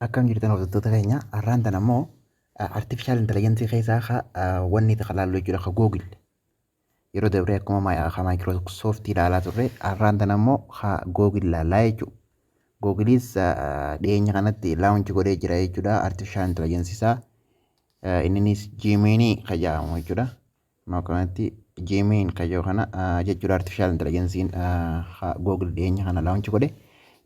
Akkam jirtan hordoftoota keenya har'aan tana immoo artificial intelligence keessaa wanni ilaallu jechuudha Google yeroo dabree akkuma Microsoft ilaalaa turre har'aan tana immoo Google ilaalaa jechuudha. Googleis dhiyeenya kanatti launch godhee jira jechuudha artificial intelligence isaa innis Gemini kan jedhamu jechuudha. Akkuma kanatti Gemini kan jedhu kana jechuudha artificial intelligence Google dhiyeenya kana launch godhe.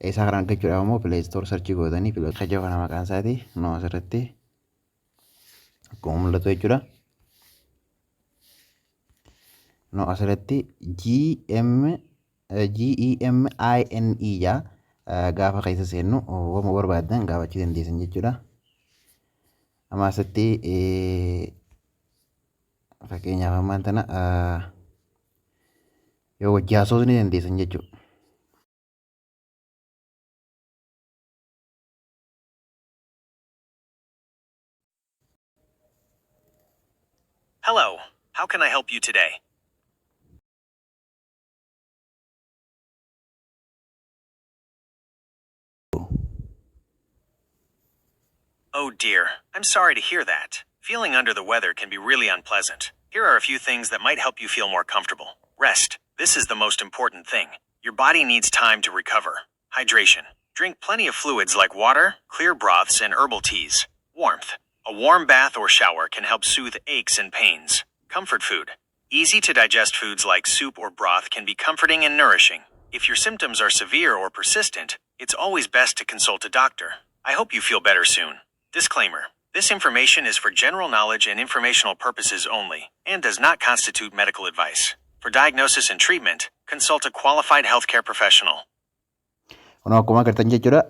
Isa kana argachuudhaaf immoo Play Store search gootanii kan jedhu kana maqaan isaati noo asirratti akkuma mul'atu jechuudha. Noo asirratti GEMINE jaa gaafa keessa seennu waan barbaadan gaafachuu dandeessan jechuudha. Amma asirratti fakkeenyaaf ammaan tana yoo wajjii haasofuu ni dandeessan jechuudha. Hello, how can I help you today? Oh dear, I'm sorry to hear that. Feeling under the weather can be really unpleasant. Here are a few things that might help you feel more comfortable. Rest. This is the most important thing. Your body needs time to recover. Hydration. Drink plenty of fluids like water, clear broths, and herbal teas. Warmth. A warm bath or shower can help soothe aches and pains. Comfort food. Easy to digest foods like soup or broth can be comforting and nourishing. If your symptoms are severe or persistent, it's always best to consult a doctor. I hope you feel better soon. Disclaimer. This information is for general knowledge and informational purposes only, and does not constitute medical advice. For diagnosis and treatment, consult a qualified healthcare professional. Kunoo akkuma agartan jechuudha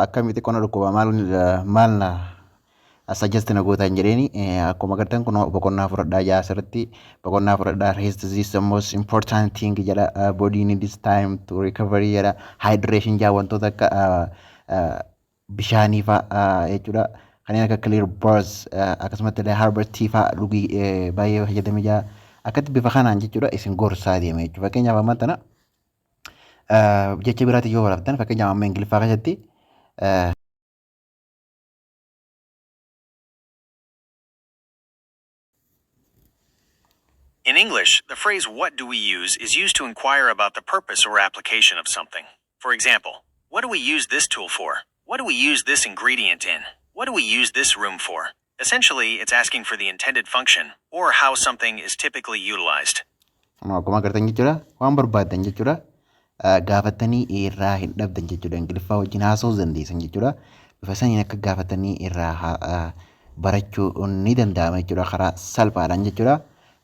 akkamitti qonna dhukkuba maal na suggest na gootan jedheeni akkuma agartan kunoo boqonnaa fudhadhaa jaa asirratti boqonnaa fudhadhaa rest is the most important thing jedha body needs time to recovery jedha hydration jaa wantoota akka bishaanii fa'a jechuudha. Kanneen akka clear bars akkasumas illee herbal tea fa'a dhugii baay'ee fayyadamee jira akkatti bifa kanaan jechuudha isin gorsaa deeme jechuudha. Fakkeenyaaf amma tana jecha biraatti yoo baratan fakkeenyaaf amma ingiliffaa keessatti In English, the phrase "what do we use" is used to inquire about the purpose or application of something. For example, what do we use this tool for? What do we use this ingredient in? What do we use this room for? Essentially, it's asking for the intended function or how something is typically utilized. akkuma agartan jechuudha waan barbaadan jechuudha gaafatanii irraa hin dhabdan jechuudha ingiliffaa wajjin haasa'uu dandeessan jechuudha bifa saniin akka gaafatanii irraa barachuu ni danda'ama jechuudha karaa salphaadhaan jechuudha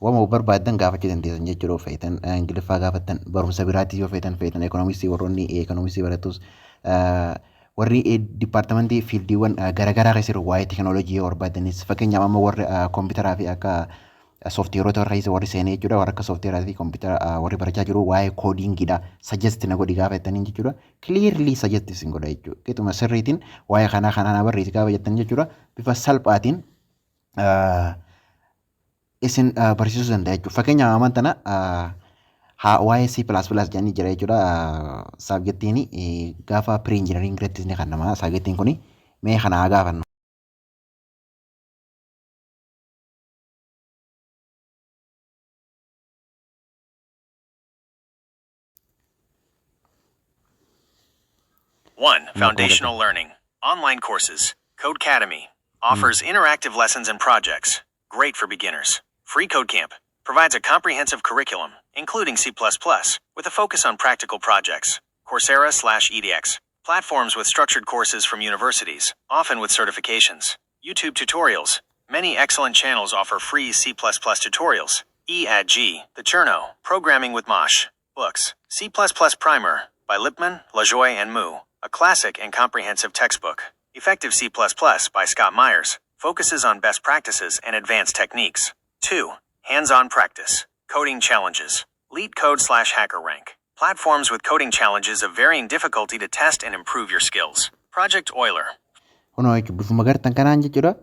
waan barbaadan gaafachuu dandeessan jechuudha feetan ingiliffaa gaafatan barumsa biraatti yoo feetan ekonomisii warroonni ekonomisii baratus warri dipaartimentii fiildiiwwan garaagaraa keessa jiru waa'ee teekinooloojii yoo barbaadanis fakkeenyaaf amma warri kompiitaraa fi akka sooftiweerota warra keessa warri seenee jechuudha warra akka sooftiweeraa fi kompiitara warri barachaa jiru waa'ee koodiingiidha sajjesti na godhi gaafa jettaniin jechuudha clearly sajjesti isin godha jechuudha qixuma sirriitiin waa'ee kanaa barreessi gaafa jettan jechuudha bifa salphaatiin isin barsiisuu danda'a jechuudha fakkeenyaaf ammaan tana waa'ee C++ jedhanii jira jechuudha saabjettiin gaafa pre-engineering irratti ni kannama saabjettiin kuni mee kana haa gaafannu. One, foundational learning. Online courses. Codecademy offers interactive lessons and projects. Great for beginners. Free Codecamp provides a comprehensive curriculum, including C++, with a focus on practical projects. Coursera/edX. Platforms with structured courses from universities, often with certifications. YouTube tutorials. Many excellent channels offer free C++ tutorials. E@G, The Cherno, Programming with Mosh. Books. C++ Primer by Lipman, LaJoy, and Mu. A classic and comprehensive textbook. Effective C++ by Scott Myers focuses on best practices and advanced techniques. 2. Hands-on practice. Coding challenges. LeetCode/HackerRank. Platforms with coding challenges of varying difficulty to test and improve your skills. Project Euler. Kunoo jechuudha bifuma gartan kanaan jechuudha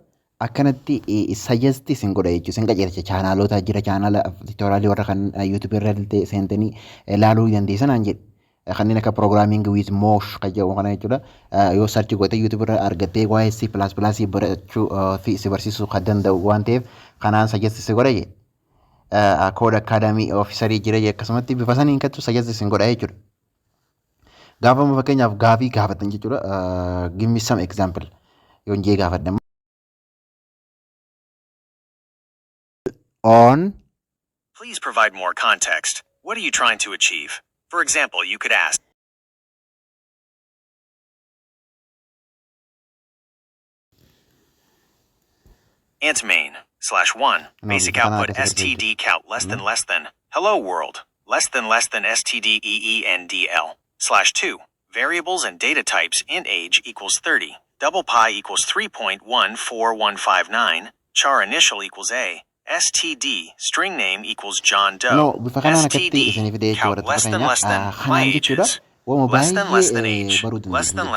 akkanatti sajjesti isin godha jechuudha isin qajeelcha chaanaalota jira chaanaala tiitoraalii warra kan yuutuubii irra seentanii ilaaluu dandeessan jedhe kanneen akka programming with mosh kan jedhamu kana jechuudha. Yoo sarchi goote YouTube irra argattee waa'ee C++ barachuu fi si barsiisuu kan danda'u waan ta'eef kanaan suggest si godha. Code Academy Officerii jira akkasumatti bifa saniin kattu suggest si godha jechuudha. Gaafa fakkeenyaaf gaafii gaafatan jechuudha. Give me some example. Yoo njee gaafadhamu. On. Please provide more context. What are you trying to achieve? For example, you could ask, int main /1 basic output std count less than hello world less than std eendl /2 variables and data types int age equals 30 double pi equals 3.14159 char initial equals a std string name equals John Doe std count less than my ages less than age less than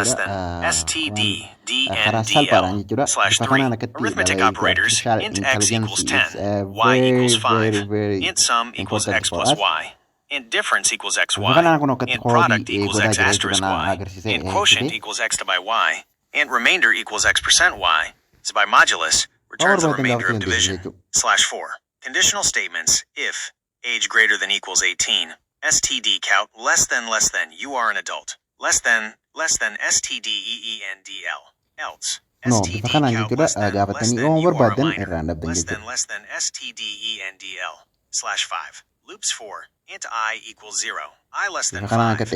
std dndl /3 arithmetic operators int x equals 10 y equals 5 int sum equals x plus y int difference equals xy int product equals x asterisk y int quotient equals x to by y int remainder equals x% y is by modulus returns the remainder of division /4 conditional statements if age greater than equals 18 std count less than you are an adult less than std eendl else std count less than you are a minor less than std eendl /5 loops for int I equals 0 I less than 5 I plus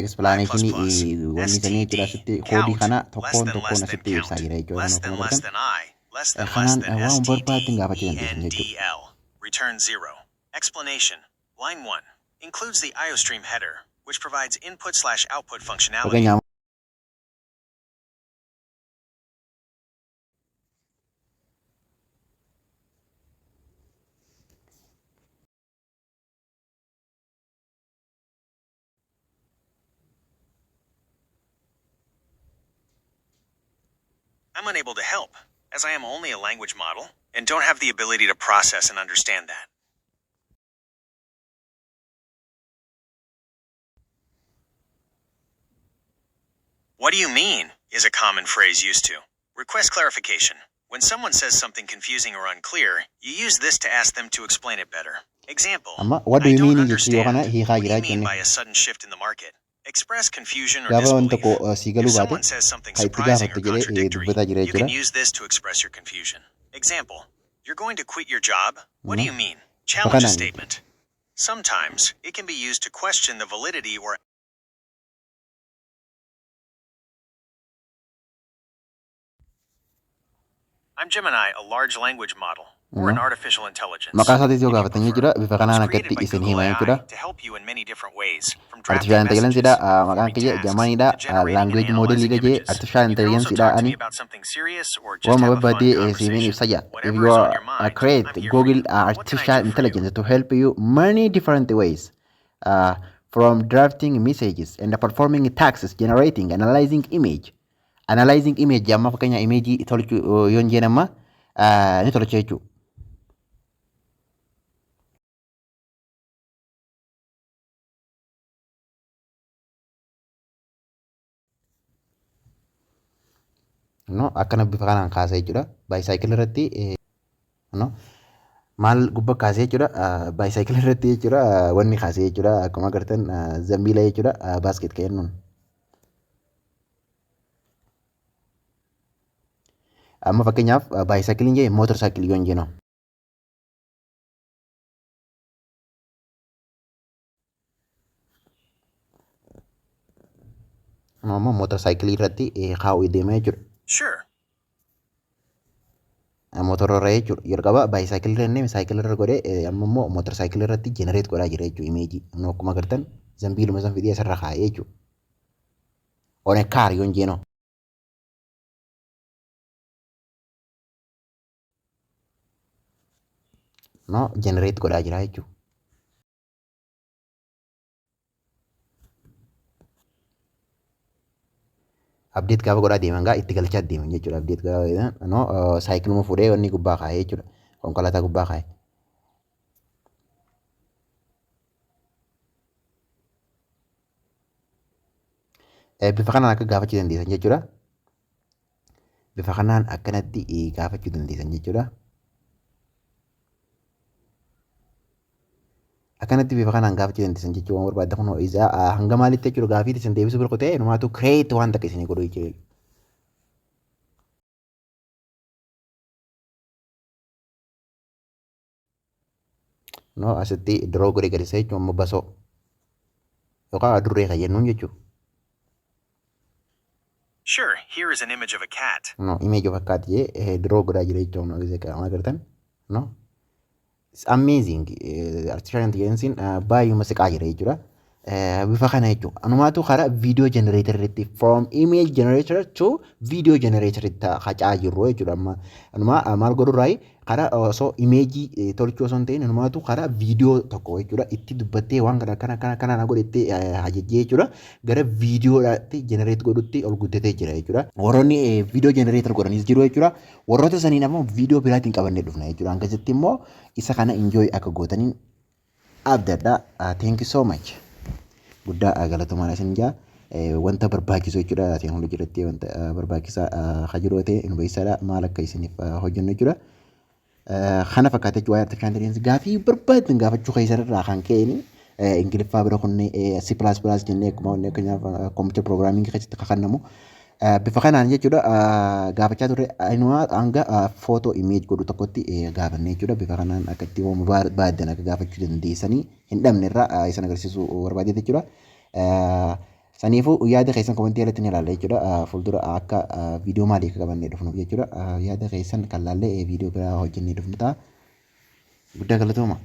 plus std count less than count less than I less than std eendl return 0 explanation line 1 includes the IOStream header, which provides input/output functionality. I'm unable to help, as I am only a language model and don't have the ability to process and understand that. What do you mean is a common phrase used to request clarification. When someone says something confusing or unclear, you use this to ask them to explain it better. Example, what do you mean understand. What do you mean by a sudden shift in the market? Express confusion or disbelief. If someone says something surprising or contradictory, you can use this to express your confusion. Example, you're going to quit your job? What do you mean? Challenge a statement. Sometimes, it can be used to question the validity or I'm Gemini, a large language model, or an artificial intelligence. Makasaatis yoo gaafatan jechuudha. Bifa kanaan akkatti isin hima jechuudha. To help you in many different ways, from Artificial intelligence dha maqaan kiyya Gemini dha language model dha artificial intelligence dha ani wama babbaadee siimiin ibsaya. If you are create Google artificial intelligence to help you many different ways, from drafting messages and performing tasks, generating, analyzing image amma fakkeenya image tolchuu yoon jeen amma ni tolcha jechuudha. No akkana bifa kanaan kaasee jechuudha. Baayisaayikil irratti no maal gubba kaasee jechuudha. Baayisaayikil irratti jechuudha wanni kaasee jechuudha. Akkuma agartan zambiila jechuudha. Baasket kennuun. Amma fakkeenyaaf baayisaayikiliin jee mootor saayikilii yoon jennu. Amma mootor saayikilii irratti kaa'uu deemaa jechuudha. Sure. Mootor irra jechuudha. Jalqaba baayisaayikilii irra inni saayikilii irra godhee amma immoo mootor saayikilii irratti jenereet godhaa jira jechuudha imeejii. Akkuma agartan zambiiluma san fidee asirra kaa'ee jechuudha. On a car yoon jennu. No generate godhaa jira jechuudha. Update gaafa godhaa deeman gaa itti galchaa deeman jechuudha. Update gaafa no saayikiluma fuudhee wanni gubbaa kaa'ee jechuudha. Konkolaataa gubbaa kaa'ee. Bifa kanaan akka gaafachuu dandeessan jechuudha. Bifa kanaan akkanatti gaafachuu dandeessan jechuudha. Akkanatti bifa kanaan gaafachuu dandeessan jechuudha. Waan barbaadda kun isaa hanga maalitti jechuudha gaafii isin deebisuu bira kutee numaatu kireet waan takka isinii godhu jechuudha. No asitti diroo godhe gadisa jechuun ammoo basoo yookaan adurree kan jennuun jechuudha. Sure, here is an image of a cat. No image fakkaati jee diroo godhaa jira jechuudha. Kan agartan no it's amazing artificial intelligence baay'ee masiqaa jira jechuudha. Bifa kana jechuudha. Anumaatu karaa video generator irratti from image generator to video generator itti hacaa jirru jechuudha. Anuma maal godhu raayi karaa osoo imeejii tolchuu osoo hin ta'in anumaatu karaa viidiyoo tokko jechuudha itti dubbattee waan kana godhettee hajajjee jechuudha gara viidiyoodhaatti generate godhutti ol guddatee jira jechuudha. Warroonni viidiyoo generator godhanis jiru jechuudha. Warroota saniin ammoo viidiyoo biraatiin qabannee dhufna jechuudha. Akkasitti immoo isa kana enjoy akka gootaniin abdadha. Thank you so much. Guddaa galatomaan isin jaa. Wanta barbaachisu jechuudha. Teekinooloojii irratti wanta barbaachisaa hajiroo ta'e innoveessadha. Maal akka isiniif hojjennu jechuudha. Kana fakkaatee waa'ee artificial intelligence gaafii barbaadan gaafachuu keessan irraa kan ka'een Ingiliffaa bira kunne C++ jennee akkuma fakkeenyaaf computer programming keessatti kakannamu bifa kanaan jechuudha gaafachaa turre hanga photo image godhu tokkotti gaafannee jechuudha bifa kanaan akka itti waan barbaadan akka gaafachuu dandeessanii hin dhabne irraa isin agarsiisuu barbaadee jechuudha. Saniifuu yaada keessan komentii irratti ni ilaalla jechuudha. Fuuldura akka viidiyoo maalii akka qabannee dhufnuuf jechuudha. Yaada keessan kan laallee viidiyoo biraa hojjennee dhufnu ta'a. Guddaa galatooma.